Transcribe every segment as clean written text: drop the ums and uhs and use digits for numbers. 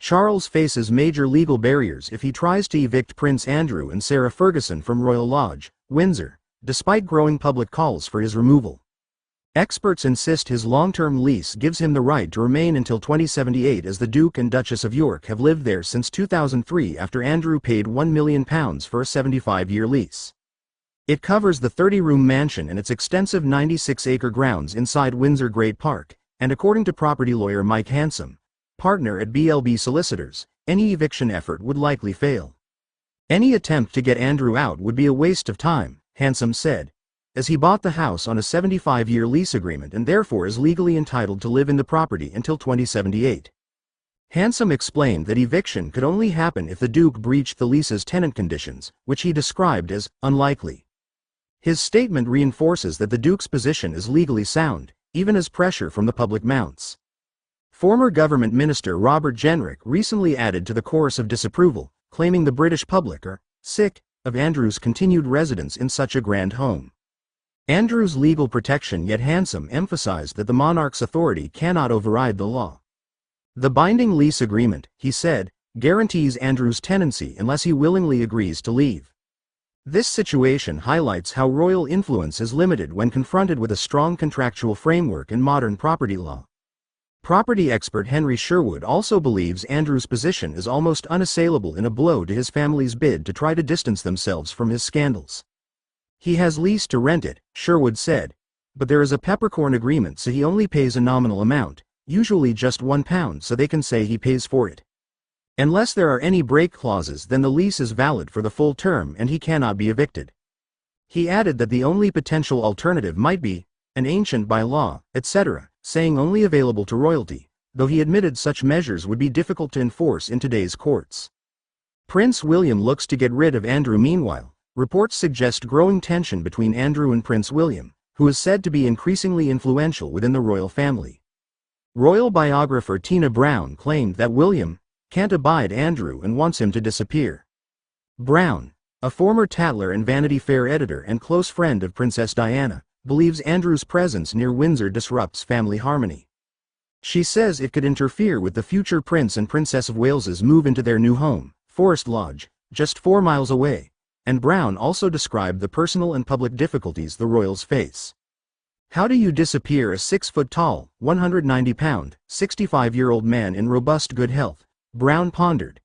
Charles faces major legal barriers if he tries to evict Prince Andrew and Sarah Ferguson from Royal Lodge, Windsor, despite growing public calls for his removal. Experts insist his long-term lease gives him the right to remain until 2078, as the Duke and Duchess of York have lived there since 2003 after Andrew paid £1 million for a 75-year lease. It covers the 30-room mansion and its extensive 96-acre grounds inside Windsor Great Park, and according to property lawyer Mike Handsome, partner at BLB Solicitors, any eviction effort would likely fail. Any attempt to get Andrew out would be a waste of time, Handsome said, as he bought the house on a 75-year lease agreement and therefore is legally entitled to live in the property until 2078. Handsome explained that eviction could only happen if the Duke breached the lease's tenant conditions, which he described as unlikely. His statement reinforces that the Duke's position is legally sound, even as pressure from the public mounts. Former government minister Robert Jenrick recently added to the chorus of disapproval, claiming the British public are sick of Andrew's continued residence in such a grand home. Andrew's legal protection, yet Handsome emphasized that the monarch's authority cannot override the law. The binding lease agreement, he said, guarantees Andrew's tenancy unless he willingly agrees to leave. This situation highlights how royal influence is limited when confronted with a strong contractual framework in modern property law. Property expert Henry Sherwood also believes Andrew's position is almost unassailable in a blow to his family's bid to try to distance themselves from his scandals. He has leased to rent it, Sherwood said, but there is a peppercorn agreement, so he only pays a nominal amount, usually just £1, so they can say he pays for it. Unless there are any break clauses, then the lease is valid for the full term and he cannot be evicted. He added that the only potential alternative might be an ancient by law, etc., saying only available to royalty, though he admitted such measures would be difficult to enforce in today's courts. Prince William looks to get rid of Andrew. Meanwhile, reports suggest growing tension between Andrew and Prince William, who is said to be increasingly influential within the royal family. Royal biographer Tina Brown claimed that William can't abide Andrew and wants him to disappear. Brown, a former Tatler and Vanity Fair editor and close friend of Princess Diana, believes Andrew's presence near Windsor disrupts family harmony. She says it could interfere with the future Prince and Princess of Wales's move into their new home, Forest Lodge, just 4 miles away, and Brown also described the personal and public difficulties the royals face. How do you disappear a 6-foot-tall, 190-pound, 65-year-old man in robust good health? Brown pondered.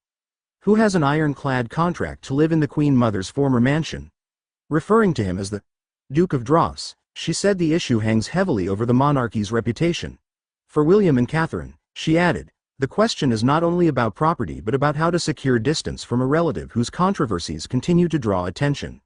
Who has an ironclad contract to live in the Queen Mother's former mansion? Referring to him as the Duke of Dross, she said the issue hangs heavily over the monarchy's reputation. For William and Catherine, she added, the question is not only about property but about how to secure distance from a relative whose controversies continue to draw attention.